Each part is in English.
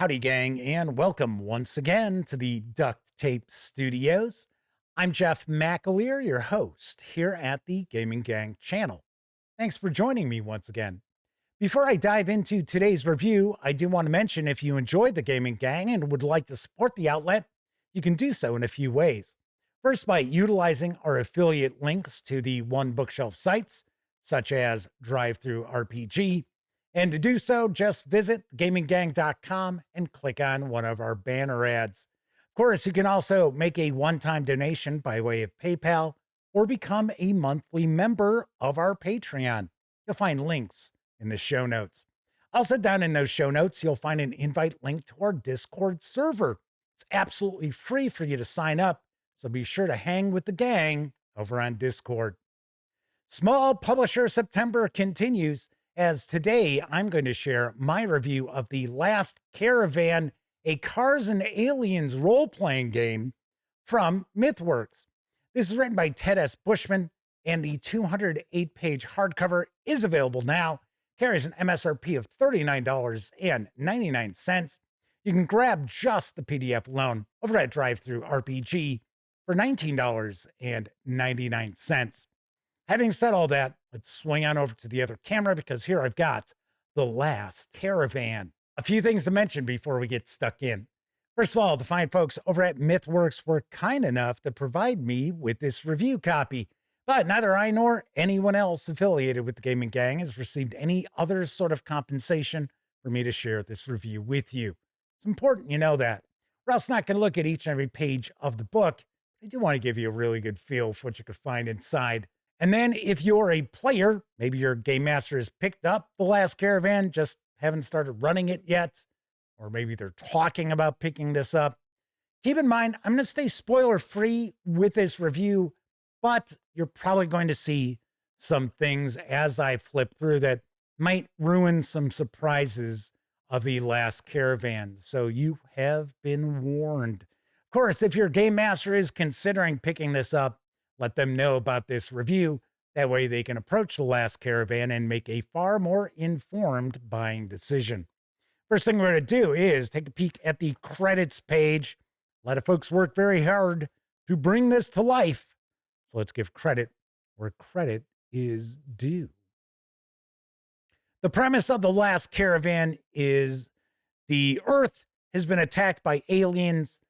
Howdy, gang, and welcome once again to the Duct Tape Studios. I'm Jeff McAleer, your host here at the Gaming Gang channel. Thanks for joining me once again. Before I dive into today's review, I do want to mention if you enjoyed the Gaming Gang and would like to support the outlet, you can do so in a few ways. First, by utilizing our affiliate links to the One Bookshelf sites, such as DriveThruRPG. And to do so, just visit gaminggang.com and click on one of our banner ads. Of course, you can also make a one-time donation by way of PayPal or become a monthly member of our Patreon. You'll find links in the show notes. Also, down in those show notes, you'll find an invite link to our Discord server. It's absolutely free for you to sign up, so be sure to hang with the gang over on Discord. Small Publisher September continues, as today I'm going to share my review of the Last Caravan, a Cars and Aliens role-playing game from Mythworks. This is written by Ted S. Bushman, and the 208-page hardcover is available now. Carries an MSRP of $39.99. You can grab just the PDF alone over at DriveThruRPG for $19.99. Having said all that, let's swing on over to the other camera because here I've got The Last Caravan. A few things to mention before we get stuck in. First of all, the fine folks over at Mythworks were kind enough to provide me with this review copy, but neither I nor anyone else affiliated with the Gaming Gang has received any other sort of compensation for me to share this review with you. It's important you know that. We're also not going to look at each and every page of the book. I do want to give you a really good feel for what you could find inside. And then if you're a player, maybe your game master has picked up The Last Caravan, just haven't started running it yet, or maybe they're talking about picking this up. Keep in mind, I'm going to stay spoiler-free with this review, but you're probably going to see some things as I flip through that might ruin some surprises of The Last Caravan. So you have been warned. Of course, if your game master is considering picking this up, let them know about this review. That way they can approach The Last Caravan and make a far more informed buying decision. First thing we're going to do is take a peek at the credits page. A lot of folks work very hard to bring this to life. So let's give credit where credit is due. The premise of The Last Caravan is the Earth has been attacked by aliens.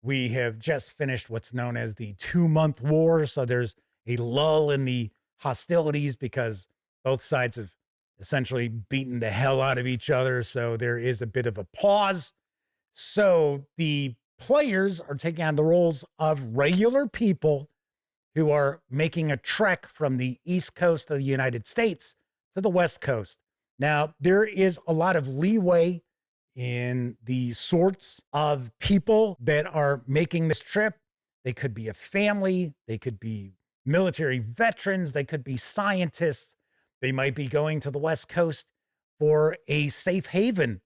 We have just finished what's known as the 2-month war. So there's a lull in the hostilities because both sides have essentially beaten the hell out of each other. So there is a bit of a pause. So the players are taking on the roles of regular people who are making a trek from the East Coast of the United States to the West Coast. Now, there is a lot of leeway in the sorts of people that are making this trip. They could be a family, they could be military veterans, they could be scientists. They might be going to the West Coast for a safe haven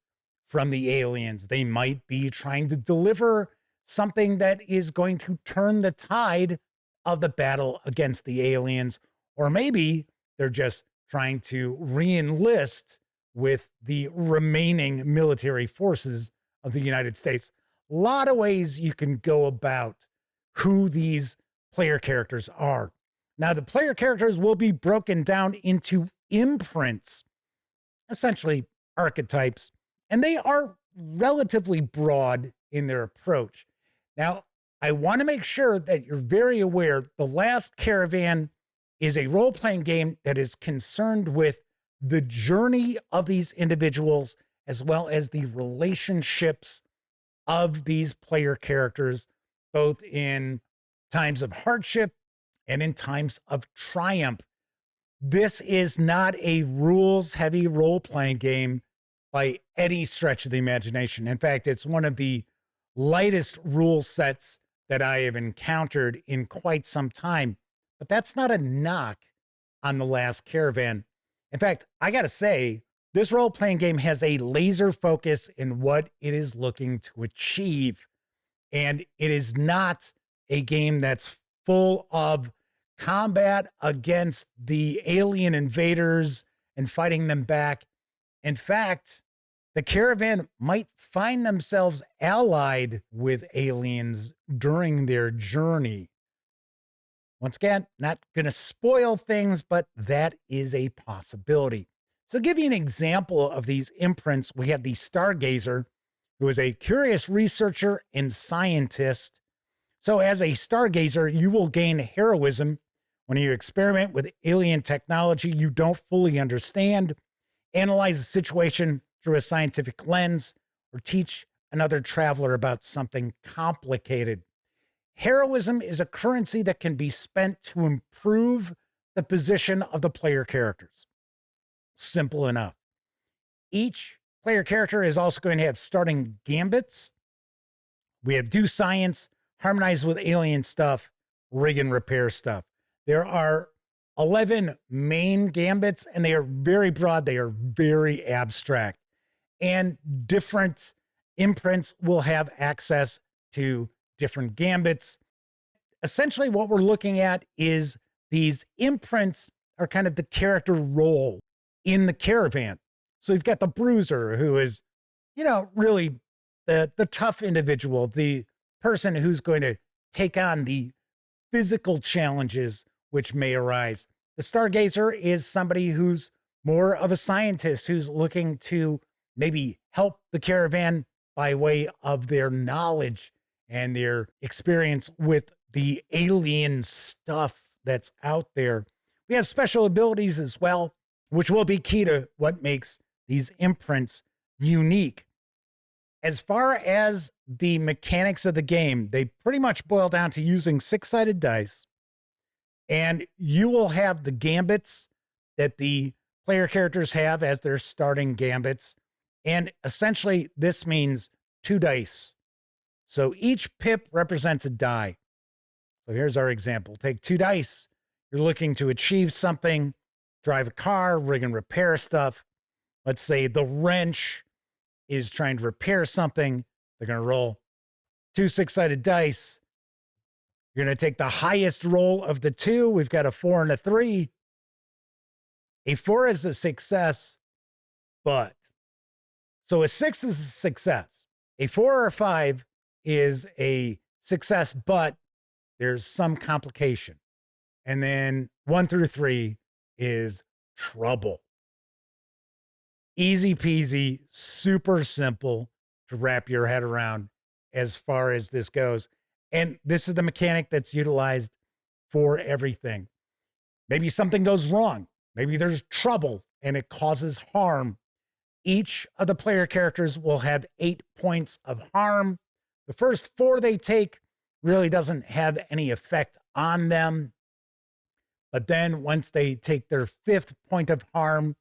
from the aliens. They might be trying to deliver something that is going to turn the tide of the battle against the aliens, or maybe they're just trying to re-enlist with the remaining military forces of the United States. A lot of ways you can go about who these player characters are. Now, the player characters will be broken down into imprints, essentially archetypes, and they are relatively broad in their approach. Now, I want to make sure that you're very aware The Last Caravan is a role-playing game that is concerned with the journey of these individuals, as well as the relationships of these player characters, both in times of hardship and in times of triumph. This is not a rules-heavy role-playing game by any stretch of the imagination. In fact, it's one of the lightest rule sets that I have encountered in quite some time. But that's not a knock on The Last Caravan. In fact, I got to say, this role-playing game has a laser focus in what it is looking to achieve. And it is not a game that's full of combat against the alien invaders and fighting them back. In fact, The caravan might find themselves allied with aliens during their journey. Once again, not going to spoil things, but that is a possibility. So, give you an example of these imprints. We have the Stargazer, who is a curious researcher and scientist. So, as a Stargazer, you will gain heroism when you experiment with alien technology you don't fully understand, analyze a situation through a scientific lens, or teach another traveler about something complicated. Heroism is a currency that can be spent to improve the position of the player characters. Simple enough. Each player character is also going to have starting gambits. We have do science, harmonize with alien stuff, rig and repair stuff. There are 11 main gambits, and they are very broad. They are very abstract. And different imprints will have access to different gambits. Essentially, what we're looking at is these imprints are kind of the character role in the caravan. So we've got the bruiser, who is, really the tough individual, the person who's going to take on the physical challenges which may arise. The Stargazer is somebody who's more of a scientist, who's looking to maybe help the caravan by way of their knowledge and their experience with the alien stuff that's out there. We have special abilities as well, which will be key to what makes these imprints unique. As far as the mechanics of the game, they pretty much boil down to using 6-sided dice, and you will have the gambits that the player characters have as their starting gambits. And essentially, this means 2 dice. So each pip represents a die. So here's our example. Take 2 dice. You're looking to achieve something, drive a car, rig and repair stuff. Let's say the wrench is trying to repair something. They're going to roll 2 6-sided dice. You're going to take the highest roll of the 2. We've got a 4 and a 3. A 4 is a success, but so a 6 is a success. A 4 or a 5 is a success, but there's some complication. And then 1 through 3 is trouble. Easy peasy, super simple to wrap your head around as far as this goes. And this is the mechanic that's utilized for everything. Maybe something goes wrong. Maybe there's trouble and it causes harm. Each of the player characters will have 8 points of harm. The first 4 they take really doesn't have any effect on them. But then once they take their 5th point of harm,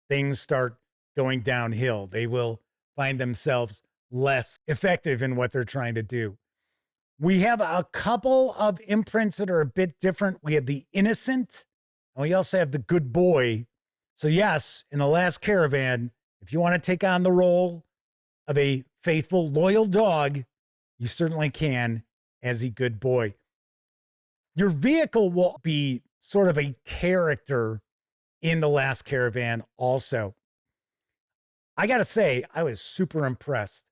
things start going downhill. They will find themselves less effective in what they're trying to do. We have a couple of imprints that are a bit different. We have the innocent, and we also have the good boy. So yes, in the Last Caravan, if you want to take on the role of a faithful, loyal dog, you certainly can as a good boy. Your vehicle will be sort of a character in the Last Caravan also. I got to say, I was super impressed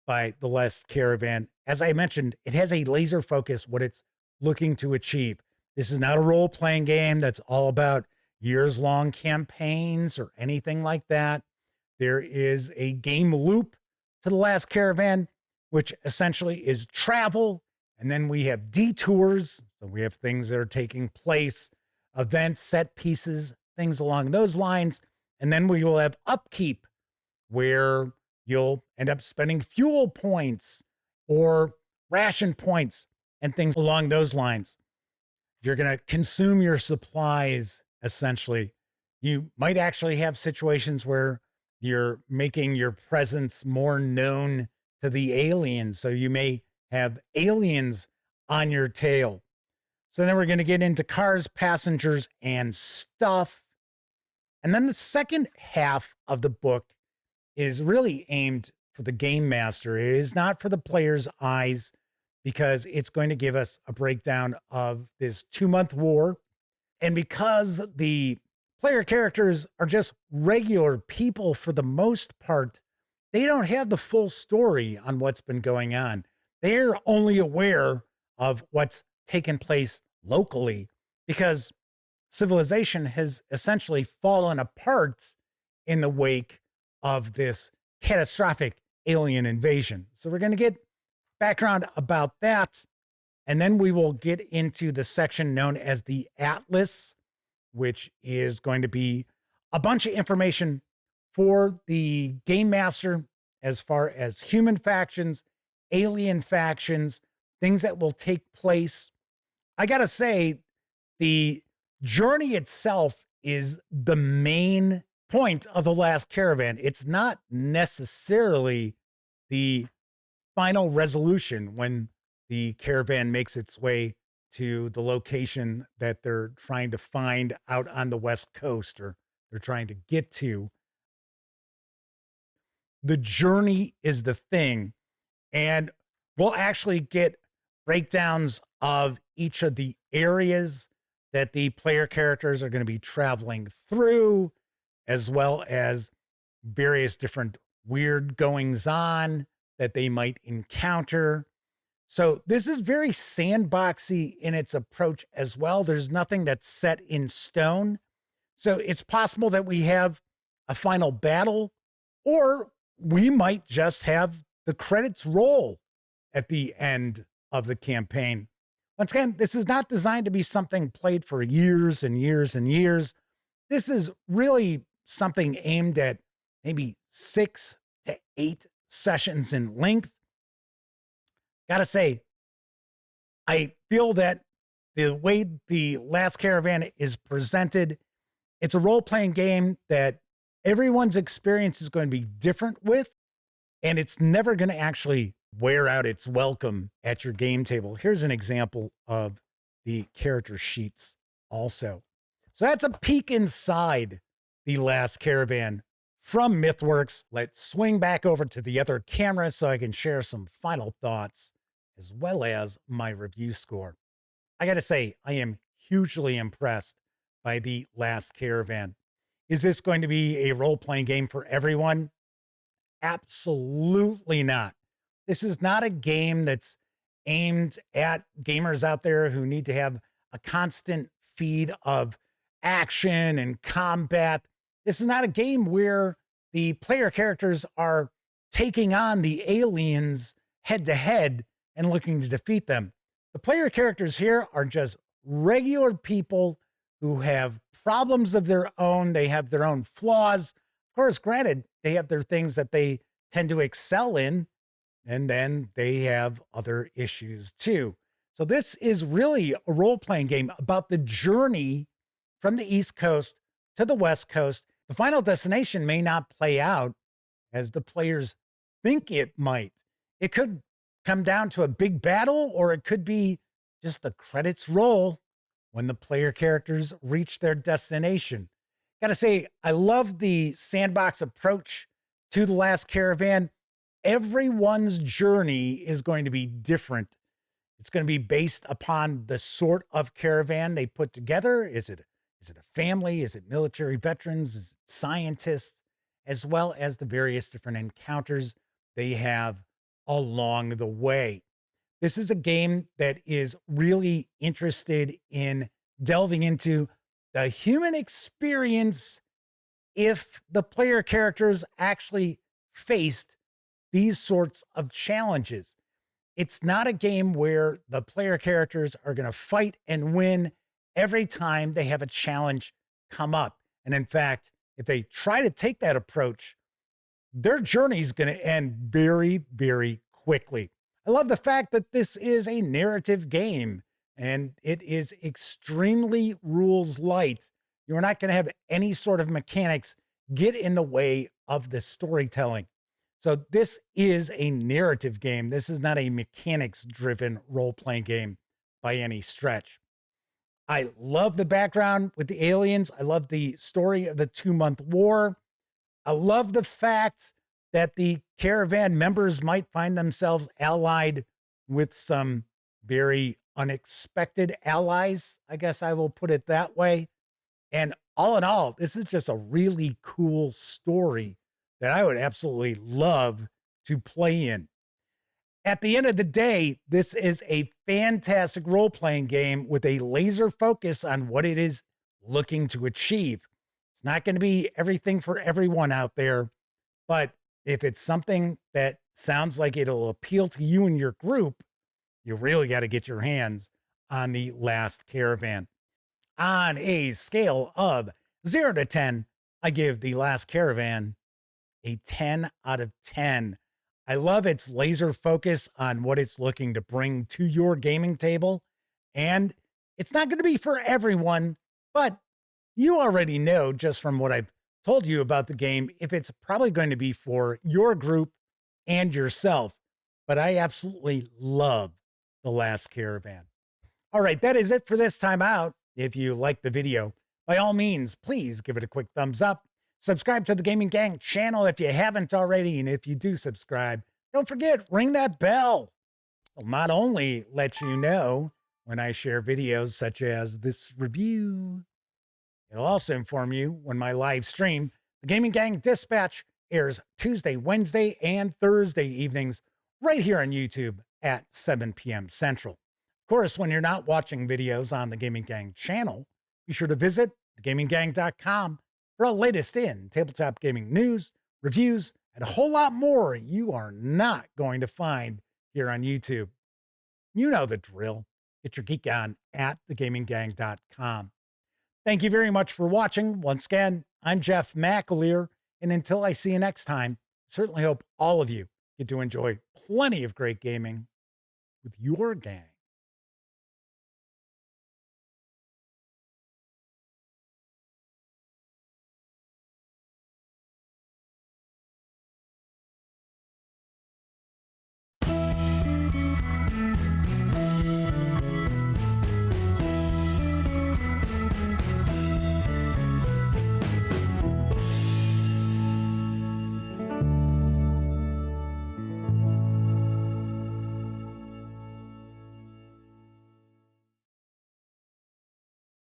by the Last Caravan. As I mentioned, it has a laser focus what it's looking to achieve. This is not a role-playing game that's all about years-long campaigns or anything like that. There is a game loop to the Last Caravan, which essentially is travel. And then we have detours. So we have things that are taking place, events, set pieces, things along those lines. And then we will have upkeep, where you'll end up spending fuel points or ration points and things along those lines. You're going to consume your supplies, essentially. You might actually have situations where you're making your presence more known to the aliens. So you may have aliens on your tail. So then we're going to get into cars, passengers, and stuff. And then the second half of the book is really aimed for the game master. It is not for the player's eyes, because it's going to give us a breakdown of this 2-month war. And because the player characters are just regular people for the most part, they don't have the full story on what's been going on. They're only aware of what's taken place locally because civilization has essentially fallen apart in the wake of this catastrophic alien invasion. So we're going to get background about that. And then we will get into the section known as the Atlas, which is going to be a bunch of information for the game master as far as human factions, alien factions, things that will take place. I got to say, the journey itself is the main point of the Last Caravan. It's not necessarily the final resolution when the caravan makes its way to the location that they're trying to find out on the West Coast, or they're trying to get to. The journey is the thing. And we'll actually get breakdowns of each of the areas that the player characters are going to be traveling through, as well as various different weird goings on that they might encounter. So this is very sandboxy in its approach as well. There's nothing that's set in stone. So it's possible that we have a final battle, or we might just have the credits roll at the end of the campaign. Once again, this is not designed to be something played for years and years and years. This is really something aimed at maybe 6 to 8 sessions in length. Gotta say, I feel that the way the Last Caravan is presented, it's a role-playing game that everyone's experience is going to be different with, and it's never going to actually wear out its welcome at your game table. Here's an example of the character sheets also. So that's a peek inside the Last Caravan from Mythworks. Let's swing back over to the other camera so I can share some final thoughts as well as my review score. I got to say, I am hugely impressed by the Last Caravan. Is this going to be a role-playing game for everyone? Absolutely not. This is not a game that's aimed at gamers out there who need to have a constant feed of action and combat. This is not a game where the player characters are taking on the aliens head to head and looking to defeat them. The player characters here are just regular people who have problems of their own. They have their own flaws. Of course, granted, they have their things that they tend to excel in, and then they have other issues too. So this is really a role-playing game about the journey from the East Coast to the West Coast. The final destination may not play out as the players think it might. It could come down to a big battle, or it could be just the credits roll when the player characters reach their destination. Gotta say, I love the sandbox approach to the Last Caravan. Everyone's journey is going to be different. It's going to be based upon the sort of caravan they put together. Is it a family? Is it military veterans? Is it scientists? As well as the various different encounters they have along the way. This is a game that is really interested in delving into the human experience if the player characters actually faced these sorts of challenges. It's not a game where the player characters are going to fight and win every time they have a challenge come up. And in fact, if they try to take that approach, their journey is going to end very, very quickly. I love the fact that this is a narrative game and it is extremely rules light. You're not going to have any sort of mechanics get in the way of the storytelling. So this is a narrative game. This is not a mechanics driven role-playing game by any stretch. I love the background with the aliens. I love the story of the 2-month war. I love the fact that the caravan members might find themselves allied with some very unexpected allies. I guess I will put it that way. And all in all, this is just a really cool story that I would absolutely love to play in. At the end of the day, this is a fantastic role playing game with a laser focus on what it is looking to achieve. It's not going to be everything for everyone out there, but if it's something that sounds like it'll appeal to you and your group, you really got to get your hands on the Last Caravan. On a scale of 0 to 10, I give the Last Caravan a 10 out of 10. I love its laser focus on what it's looking to bring to your gaming table. And it's not going to be for everyone, but you already know just from what I've told you about the game, if it's probably going to be for your group and yourself. But I absolutely love The Last Caravan. All right, that is it for this time out. If you like the video, by all means, please give it a quick thumbs up. Subscribe to the Gaming Gang channel if you haven't already. And if you do subscribe, don't forget, ring that bell. It'll not only let you know when I share videos such as this review, it'll also inform you when my live stream, the Gaming Gang Dispatch, airs Tuesday, Wednesday, and Thursday evenings right here on YouTube at 7 p.m. Central. Of course, when you're not watching videos on the Gaming Gang channel, be sure to visit thegaminggang.com for the latest in tabletop gaming news, reviews, and a whole lot more you are not going to find here on YouTube. You know the drill. Get your geek on at thegaminggang.com. Thank you very much for watching. Once again, I'm Jeff McAleer, and until I see you next time, I certainly hope all of you get to enjoy plenty of great gaming with your gang.